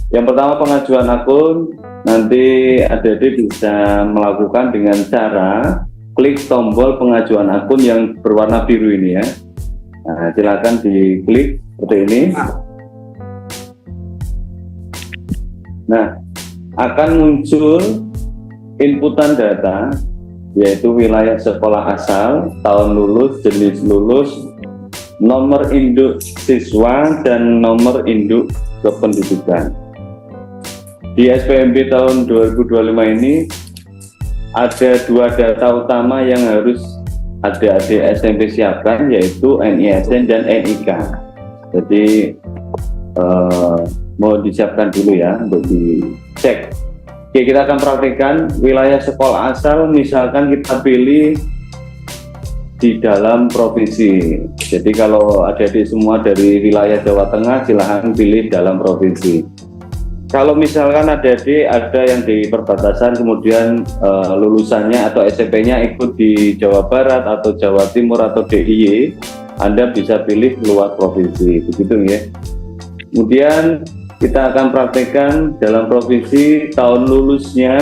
Yang pertama pengajuan akun, nanti adik-adik bisa melakukan dengan cara klik tombol pengajuan akun yang berwarna biru ini ya. Nah, silakan diklik seperti ini. Nah, akan muncul inputan data, yaitu wilayah sekolah asal, tahun lulus, jenis lulus, nomor induk siswa, dan nomor induk kependudukan. Di SPMB tahun 2025 ini ada dua data utama yang harus adik-adik SMP siapkan, yaitu NISN dan NIK. Jadi mau disiapkan dulu ya untuk dicek. Oke, kita akan praktikkan wilayah sekolah asal, misalkan kita pilih di dalam provinsi. Jadi kalau adik-adik semua dari wilayah Jawa Tengah, silahkan pilih dalam provinsi. Kalau misalkan adik-adik ada yang di perbatasan, kemudian lulusannya atau SMP-nya ikut di Jawa Barat atau Jawa Timur atau DIY, Anda bisa pilih luar provinsi, begitu ya. Kemudian kita akan praktekkan dalam provinsi tahun lulusnya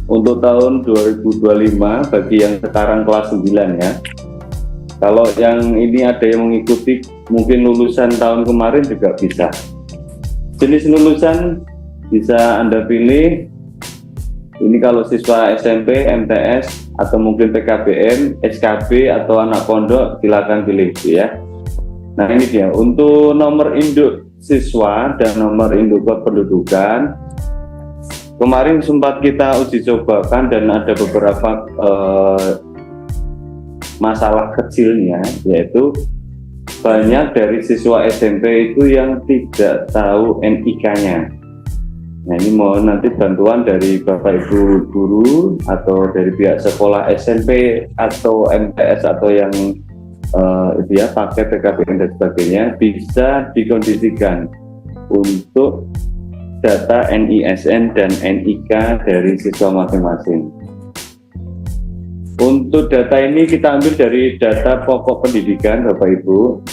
untuk tahun 2025 bagi yang sekarang kelas 9 ya. Kalau yang ini ada yang mengikuti mungkin lulusan tahun kemarin juga bisa. Jenis lulusan bisa Anda pilih. Ini kalau siswa SMP, MTS, atau mungkin PKBM, SKB, atau anak pondok, silakan pilih ya. Nah ini dia, untuk nomor induk siswa dan nomor induk kependudukan, kemarin sempat kita uji cobakan dan ada beberapa masalah kecilnya, yaitu banyak dari siswa SMP itu yang tidak tahu NIK-nya. Nah ini mohon nanti bantuan dari Bapak Ibu guru atau dari pihak sekolah SMP atau MTS atau yang itu ya pakai PKBM dan sebagainya, bisa dikondisikan untuk data NISN dan NIK dari siswa masing-masing. Untuk data ini kita ambil dari data pokok pendidikan Bapak Ibu,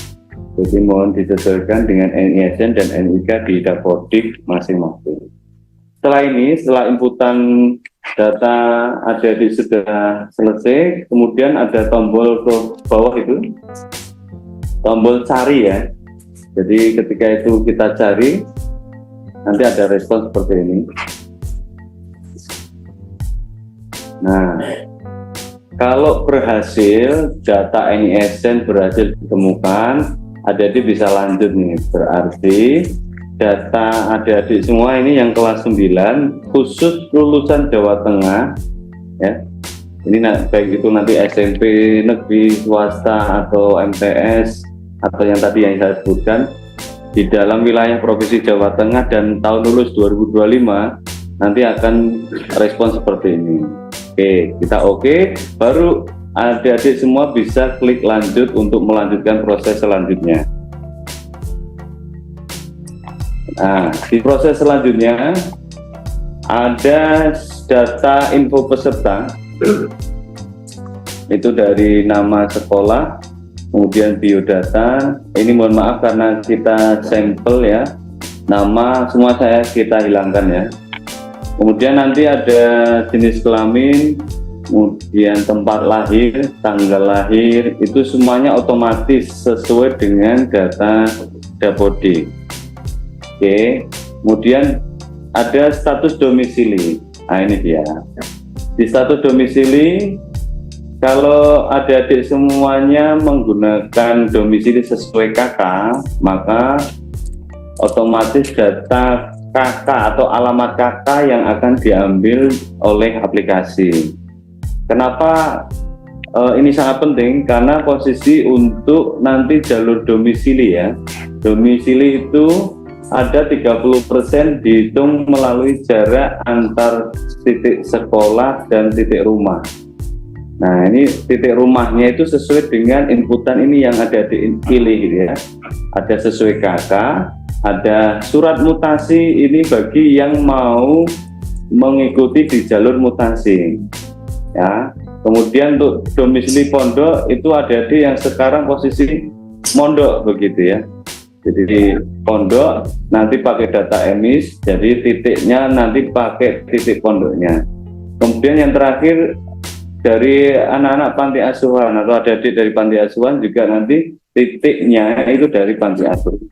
jadi mohon disesuaikan dengan NISN dan NIK di Dapodik masing-masing. Setelah ini, setelah inputan data adik-adik sudah selesai, kemudian ada tombol ke bawah itu, tombol cari ya. Jadi ketika itu kita cari, nanti ada respon seperti ini. Nah, kalau berhasil, data NISN berhasil ditemukan, adik-adik bisa lanjut nih, berarti data adik-adik semua ini yang kelas 9 khusus lulusan Jawa Tengah ya, ini baik itu nanti SMP negeri, swasta, atau MTS atau yang tadi yang saya sebutkan di dalam wilayah Provinsi Jawa Tengah dan tahun lulus 2025 nanti akan respon seperti ini. Oke, kita oke, baru adik-adik semua bisa klik lanjut untuk melanjutkan proses selanjutnya. Nah, di proses selanjutnya ada data info peserta, itu dari nama sekolah, kemudian biodata. Ini mohon maaf karena kita sampel ya, nama semua kita hilangkan ya. Kemudian nanti ada jenis kelamin, kemudian tempat lahir, tanggal lahir, itu semuanya otomatis sesuai dengan data Dapodik. Oke, kemudian ada status domisili. Nah ini dia. Di status domisili, kalau adik-adik semuanya menggunakan domisili sesuai KK, maka otomatis data KK atau alamat KK yang akan diambil oleh aplikasi. Kenapa ini sangat penting? Karena posisi untuk nanti jalur domisili ya. Domisili itu ada 30% dihitung melalui jarak antar titik sekolah dan titik rumah. Nah ini titik rumahnya itu sesuai dengan inputan ini yang ada dipilih gitu ya. Ada sesuai KK, ada surat mutasi ini bagi yang mau mengikuti di jalur mutasi ya. Kemudian untuk domisili pondok itu ada yang sekarang posisi mondok begitu ya. Jadi di pondok nanti pakai data emis, jadi titiknya nanti pakai titik pondoknya. Kemudian yang terakhir dari anak-anak panti asuhan atau adik-adik dari panti asuhan juga nanti titiknya itu dari panti asuhan.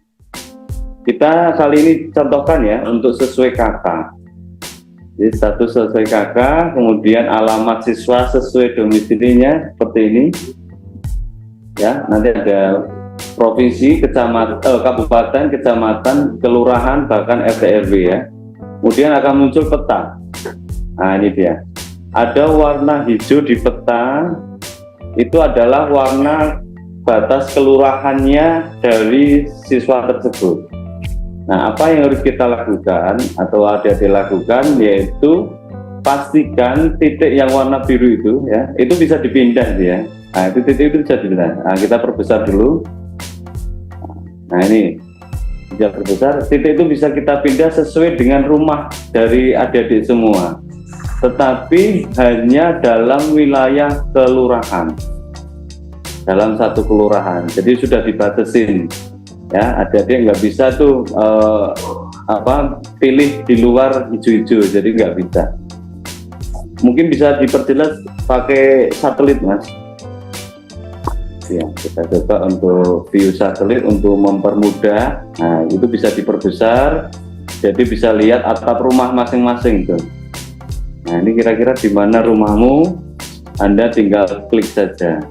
Kita kali ini contohkan ya untuk sesuai KK. Jadi status sesuai KK, kemudian alamat siswa sesuai domisilinya seperti ini. Ya, nanti ada provinsi, kecamatan, kabupaten, kecamatan, kelurahan, bahkan RT RW ya. Kemudian akan muncul peta. Nah ini dia. Ada warna hijau di peta, itu adalah warna batas kelurahannya dari siswa tersebut. Nah, apa yang harus kita lakukan atau adik-adik lakukan yaitu pastikan titik yang warna biru itu ya, itu bisa dipindah ya. Nah, itu titik itu bisa dipindah. Nah, kita perbesar dulu. Nah, ini bisa perbesar. Titik itu bisa kita pindah sesuai dengan rumah dari adik-adik semua. Tetapi hanya dalam wilayah kelurahan, dalam satu kelurahan. Jadi sudah dibatasin ya, adik-adik nggak bisa tuh pilih di luar hijau-hijau, jadi nggak bisa. Mungkin bisa diperjelas pakai satelit mas ya, kita coba untuk view satelit untuk mempermudah. Nah itu bisa diperbesar, jadi bisa lihat atap rumah masing-masing tuh. Nah ini kira-kira di mana rumahmu, Anda tinggal klik saja.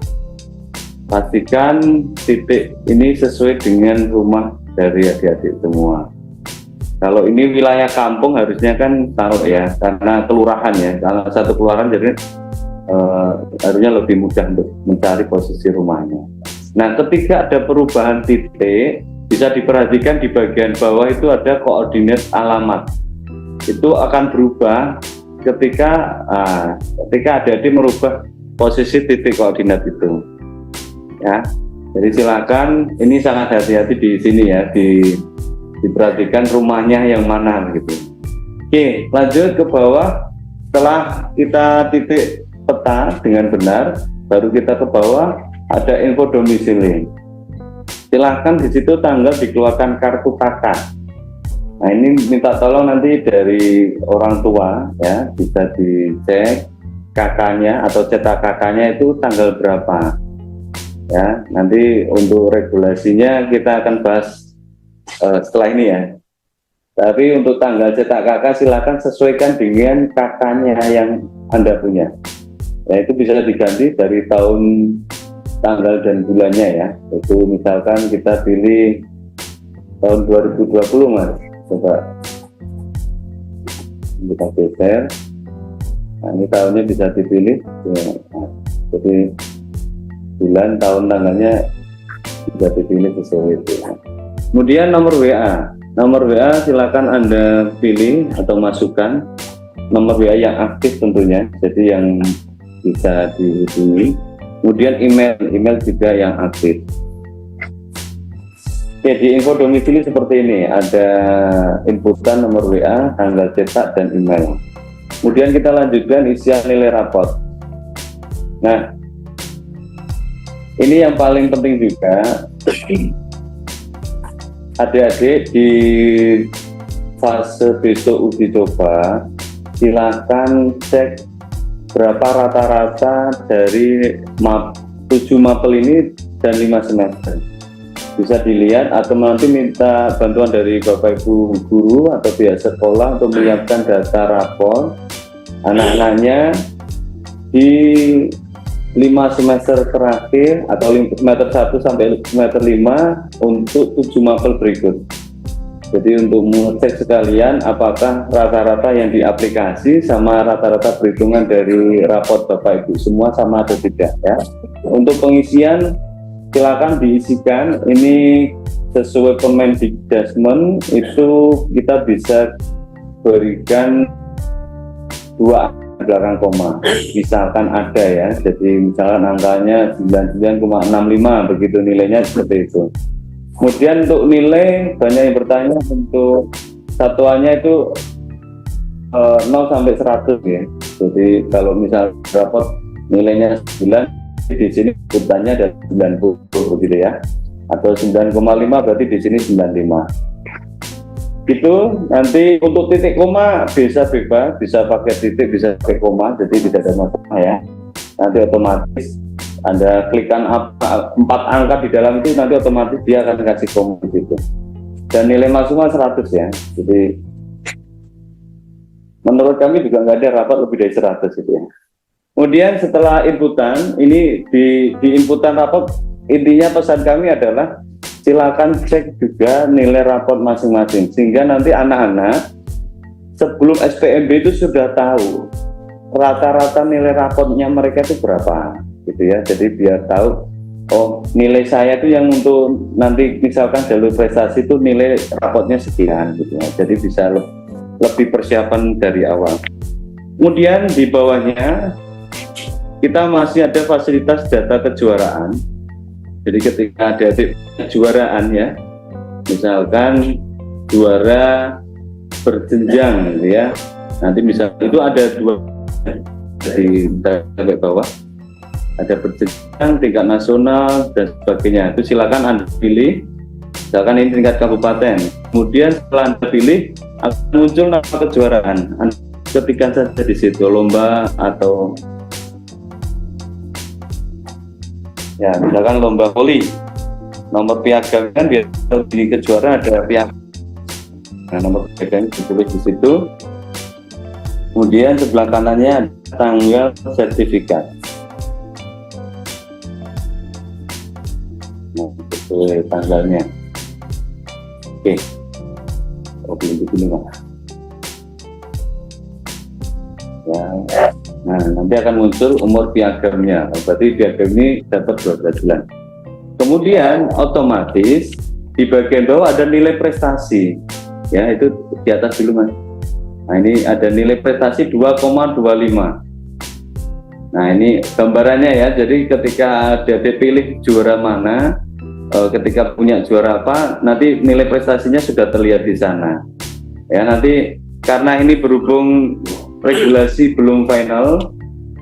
Pastikan titik ini sesuai dengan rumah dari adik-adik semua. Kalau ini wilayah kampung harusnya kan taruh ya, karena kelurahan ya, kalau satu kelurahan jadi harusnya lebih mudah untuk mencari posisi rumahnya. Nah ketika ada perubahan titik, bisa diperhatikan di bagian bawah itu ada koordinat alamat. Itu akan berubah ketika adik-adik merubah posisi titik koordinat itu ya. Jadi silakan, ini sangat hati-hati di sini ya, diperhatikan rumahnya yang mana gitu. Oke, lanjut ke bawah. Setelah kita titik peta dengan benar, baru kita ke bawah ada info domisili. Silahkan di situ tanggal dikeluarkan kartu KK. Nah ini minta tolong nanti dari orang tua ya, bisa dicek KK-nya atau cetak KK-nya itu tanggal berapa ya. Nanti untuk regulasinya kita akan bahas setelah ini ya. Tapi untuk tanggal cetak KK silakan sesuaikan dengan KK-nya yang Anda punya ya, itu bisa diganti dari tahun, tanggal dan bulannya ya. Itu misalkan kita pilih tahun 2020 mas, coba kita geser. Nah ini tahunnya bisa dipilih ya. Nah, jadi bulan, tahun, tanggalnya bisa dipilih sesuai itu ya. Kemudian nomor WA silakan Anda pilih atau masukkan nomor WA yang aktif tentunya, jadi yang bisa dihubungi. Kemudian email juga yang aktif. Oke, di info domisili seperti ini, ada inputan nomor WA, tanggal cetak, dan email. Kemudian kita lanjutkan isian nilai raport. Nah, ini yang paling penting juga, adik-adik di fase besok uji coba, silakan cek berapa rata-rata dari 7 mapel ini dan 5 semester. Bisa dilihat atau nanti minta bantuan dari Bapak Ibu guru atau pihak sekolah untuk menyiapkan data rapor anak-anaknya di 5 semester terakhir atau semester 1 sampai semester 5 untuk 7 mapel berikut. Jadi untuk mengecek sekalian apakah rata-rata yang di aplikasi sama rata-rata perhitungan dari raport Bapak Ibu semua sama atau tidak ya. Untuk pengisian silakan diisikan, ini sesuai Permendikbud itu kita bisa berikan 2 belakang koma, misalkan ada ya, jadi misalkan angkanya 99,65 begitu nilainya seperti itu. Kemudian untuk nilai, banyak yang bertanya untuk satuannya itu 0 sampai 100 ya. Jadi kalau misal raport nilainya 9, di sini urutannya ada 90 begitu ya. atau 9,5 berarti di sini 95. Itu nanti untuk titik koma bisa bebas, bisa pakai titik, bisa pakai koma, jadi tidak ada masalah ya. Nanti otomatis Anda klikkan apa 4 angka di dalam itu, nanti otomatis dia akan kasih koma gitu. Dan nilai maksimal 100 ya. Jadi menurut kami juga nggak ada rapat lebih dari 100 gitu ya. Kemudian setelah inputan, ini di inputan rapot, intinya pesan kami adalah silakan cek juga nilai rapot masing-masing, sehingga nanti anak-anak sebelum SPMB itu sudah tahu rata-rata nilai rapotnya mereka itu berapa gitu ya. Jadi biar tahu, oh nilai saya itu yang untuk nanti misalkan jalur prestasi itu nilai rapotnya sekian gitu ya. Jadi bisa lebih persiapan dari awal. Kemudian di bawahnya kita masih ada fasilitas data kejuaraan. Jadi ketika ada kejuaraan ya, misalkan juara berjenjang gitu ya, nanti misal itu ada 2 di sampai bawah, ada berjenjang, tingkat nasional dan sebagainya. Itu silakan Anda pilih, misalkan ini tingkat kabupaten. Kemudian setelah Anda pilih akan muncul nama kejuaraan. Anda ketikkan saja di situ lomba atau ya misalkan lomba voli, nomor piagam kan biar di kejuaraan ada piagam. Nah, nomor piagam ditulis di situ. Kemudian sebelah kanannya tanggal sertifikat. Nah, sesuai tanggalnya. Oke. Oh, belum begini Pak. Ya. Nah, nanti akan muncul umur piagamnya. Berarti piagam ini dapat 12 bulan. Kemudian otomatis di bagian bawah ada nilai prestasi. Ya, itu di atas dulu Mas. Nah, ini ada nilai prestasi 2,25. Nah, ini gambarannya ya. Jadi ketika dia pilih juara mana, ketika punya juara apa, nanti nilai prestasinya sudah terlihat di sana. Ya, nanti karena ini berhubung regulasi belum final,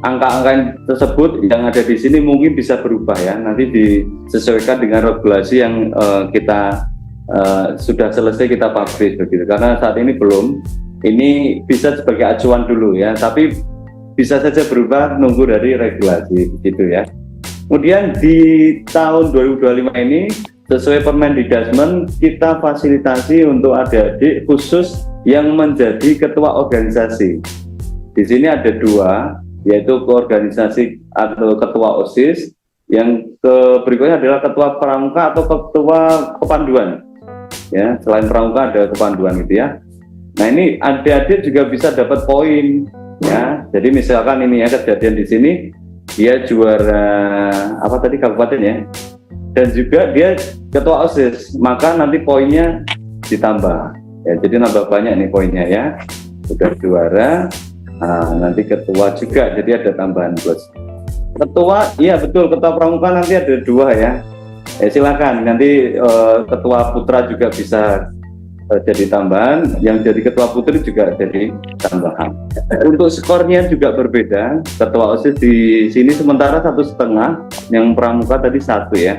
angka-angka tersebut yang ada di sini mungkin bisa berubah ya. Nanti disesuaikan dengan regulasi yang kita sudah selesai kita publish begitu. Karena saat ini belum. Ini bisa sebagai acuan dulu ya. Tapi bisa saja berubah nunggu dari regulasi begitu ya. Kemudian di tahun 2025 ini sesuai Permendikbud kita fasilitasi untuk adik-adik khusus yang menjadi ketua organisasi. Di sini ada 2, yaitu organisasi atau ketua OSIS, yang berikutnya adalah ketua pramuka atau ketua kepanduan. Ya, selain pramuka ada kepanduan gitu ya. Nah, ini adik-adik juga bisa dapat poin ya. Jadi misalkan ini ya kejadian di sini dia juara apa tadi kabupaten ya. Dan juga dia ketua OSIS, maka nanti poinnya ditambah. Ya, jadi nambah banyak nih poinnya ya. Sudah juara. Nah, nanti ketua juga, jadi ada tambahan plus. Ketua, iya betul, ketua pramuka nanti ada 2 ya. Silakan nanti ketua putra juga bisa jadi tambahan, yang jadi ketua putri juga jadi tambahan. Untuk skornya juga berbeda. Ketua OSIS di sini sementara 1,5, yang pramuka tadi 1 ya.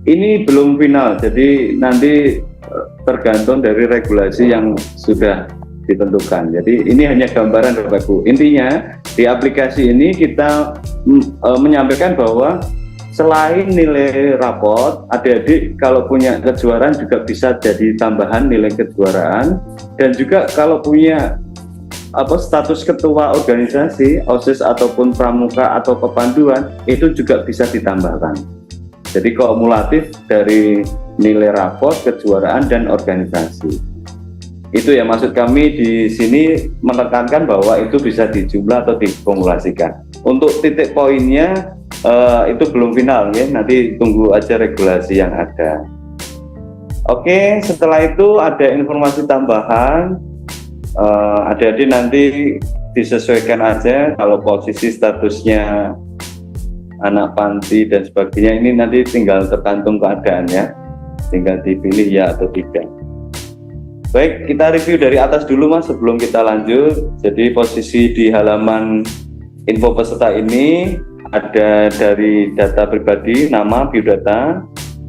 Ini belum final, jadi nanti tergantung dari regulasi yang sudah ditentukan. Jadi ini hanya gambaran Bapak Ibu. Intinya di aplikasi ini kita menyampaikan bahwa selain nilai raport, adik-adik kalau punya kejuaraan juga bisa jadi tambahan nilai kejuaraan, dan juga kalau punya status ketua organisasi OSIS ataupun pramuka atau kepanduan itu juga bisa ditambahkan. Jadi kumulatif dari nilai raport, kejuaraan dan organisasi. Itu ya maksud kami di sini menekankan bahwa itu bisa dijumlah atau dikumulasikan. Untuk titik poinnya itu belum final ya, nanti tunggu aja regulasi yang ada. Oke, setelah itu ada informasi tambahan. Adik-adik nanti disesuaikan aja kalau posisi statusnya anak panti dan sebagainya, ini nanti tinggal tergantung keadaannya, tinggal dipilih ya atau tidak. Baik, kita review dari atas dulu Mas sebelum kita lanjut. Jadi posisi di halaman info peserta ini ada dari data pribadi, nama, biodata,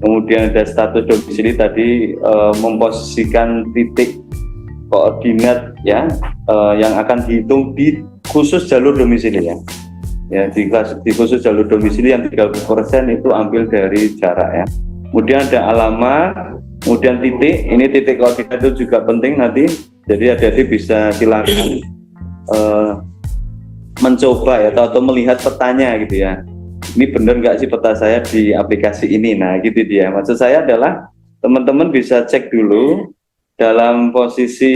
kemudian ada status domisili tadi, memposisikan titik koordinat ya, yang akan dihitung di khusus jalur domisili ya. Ya, di khusus jalur domisili yang 30% itu ambil dari jarak ya. Kemudian ada alamat, kemudian titik. Ini titik koordinat itu juga penting nanti. Jadi adik-adik bisa silakan mencoba ya, atau melihat petanya gitu ya. Ini benar nggak sih peta saya di aplikasi ini? Nah gitu dia. Maksud saya adalah teman-teman bisa cek dulu dalam posisi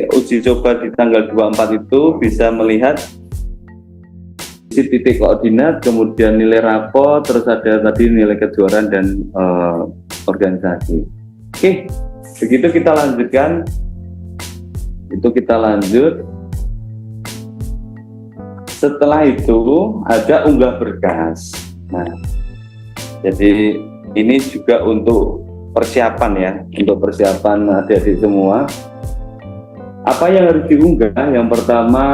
uji coba di tanggal 24 itu bisa melihat titik koordinat, kemudian nilai rapor, terus ada tadi nilai kejuaraan dan organisasi. Oke, begitu kita lanjutkan. Itu kita lanjut. Setelah itu ada unggah berkas. Nah, jadi ini juga untuk persiapan ya, untuk persiapan adik-adik semua. Apa yang harus diunggah? Yang pertama,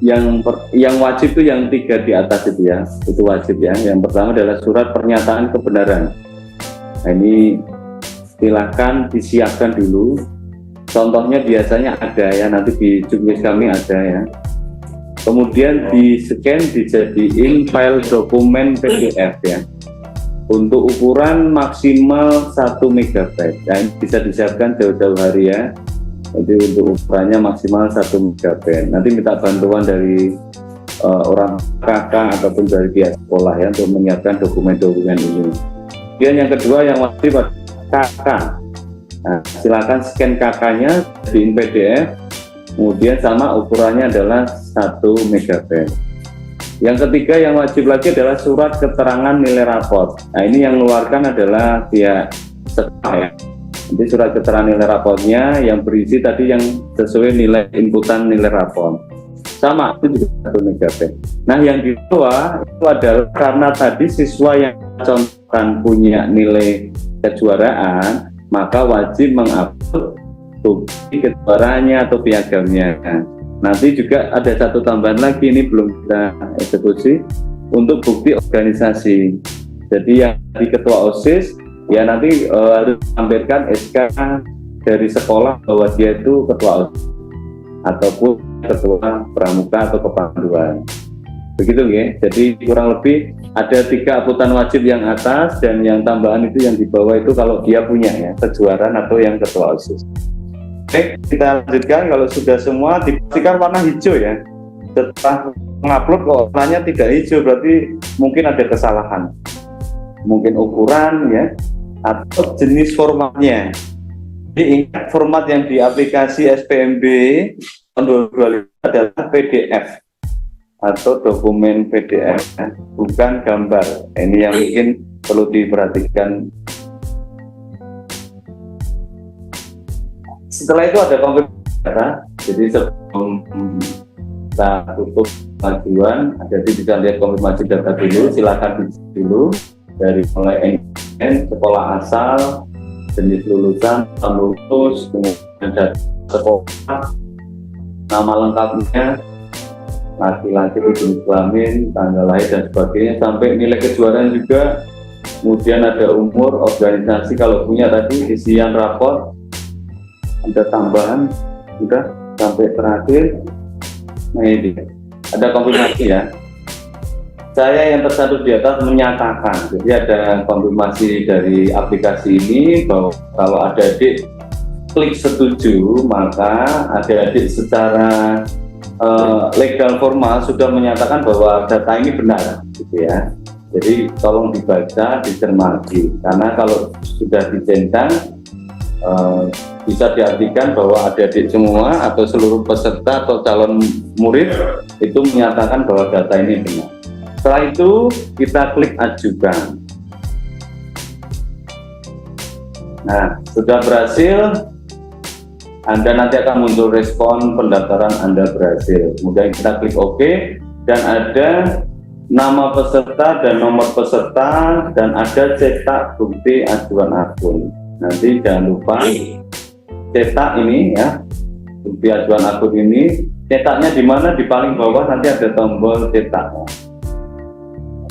yang wajib itu yang 3 di atas itu ya, itu wajib ya. Yang pertama adalah surat pernyataan kebenaran. Nah, ini silakan disiapkan dulu. Contohnya biasanya ada ya, nanti di juknis kami ada ya. Kemudian di scan dijadiin file dokumen PDF ya, untuk ukuran maksimal 1 MB. Nah, ini bisa disiapkan jauh-jauh hari ya. Jadi untuk ukurannya maksimal 1 MB. Nanti minta bantuan dari orang kakak ataupun dari pihak sekolah ya untuk menyiapkan dokumen-dokumen ini. Kemudian yang kedua yang wajib kakak. Nah, silakan scan kakaknya di PDF. Kemudian sama ukurannya adalah 1 MB. Yang ketiga yang wajib lagi adalah surat keterangan nilai rapor. Nah, ini yang mengeluarkan adalah pihak sekolah ya. Jadi surat keterangan nilai rapornya yang berisi tadi yang sesuai nilai inputan nilai rapor. Sama, itu juga 1 MB. Nah, yang di bawah itu adalah karena tadi siswa yang contohkan punya nilai kejuaraan, maka wajib mengupload bukti kejuaraannya atau piagamnya. Nanti juga ada satu tambahan lagi, ini belum kita eksekusi, untuk bukti organisasi. Jadi yang di ketua OSIS ya nanti harus tampilkan SK dari sekolah bahwa dia itu ketua OSIS ataupun ketua pramuka atau kepanduan. Begitu ya. Jadi kurang lebih ada 3 aputan wajib yang atas, dan yang tambahan itu yang di bawah itu kalau dia punya ya kejuaraan atau yang ketua OSIS. Oke, kita lanjutkan. Kalau sudah semua dipastikan warna hijau ya. Setelah mengupload kok warnanya tidak hijau, berarti mungkin ada kesalahan. Mungkin ukuran ya, atau jenis formatnya. Jadi ingat, format yang di aplikasi SPMB tahun 2025 adalah PDF atau dokumen PDF, bukan gambar. Ini yang mungkin perlu diperhatikan. Setelah itu ada konfirmasi data. Jadi sebelum kita tutup pengajuan, jadi bisa lihat konfirmasi data dulu. Silakan dicek dulu dari mulai NIN, sekolah asal, jenis lulusan, lulus, kemudian data sekolah, nama lengkapnya, laki-laki, jenis kelamin, tanggal lahir dan sebagainya, sampai nilai kejuaraan juga. Kemudian ada umur, organisasi kalau punya tadi, isian rapor, ada tambahan sudah sampai terakhir. Nah, ini ada konfirmasi ya. Saya yang tercantum di atas menyatakan, jadi ada konfirmasi dari aplikasi ini bahwa kalau ada adik klik setuju, maka adik-adik secara legal formal sudah menyatakan bahwa data ini benar, gitu ya. Jadi tolong dibaca, dicermati, karena kalau sudah dicentang bisa diartikan bahwa adik-adik semua atau seluruh peserta atau calon murid itu menyatakan bahwa data ini benar. Setelah itu kita klik ajukan. Nah, sudah berhasil, Anda nanti akan muncul respon pendaftaran Anda berhasil. Kemudian kita klik OK, dan ada nama peserta dan nomor peserta, dan ada cetak bukti ajuan akun. Nanti jangan lupa cetak ini ya, bukti ajuan akun ini. Cetaknya di mana? Di paling bawah nanti ada tombol cetak.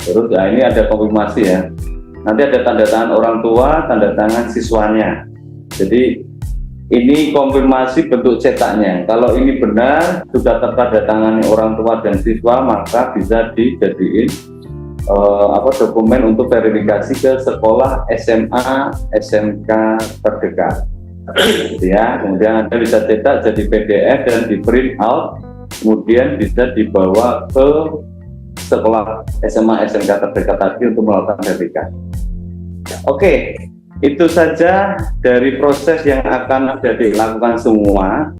Terus ya, ini ada konfirmasi ya. nanti ada tanda tangan orang tua, tanda tangan siswanya. Jadi ini konfirmasi bentuk cetaknya. Kalau ini benar sudah tertanda tangani orang tua dan siswa, maka bisa dijadiin dokumen untuk verifikasi ke sekolah SMA SMK terdekat. Ya, kemudian Anda bisa cetak jadi PDF dan di print out, kemudian bisa dibawa ke sekolah SMA SMK terdekat tadi untuk melakukan verifikasi. Oke, itu saja dari proses yang akan ada dilakukan semua.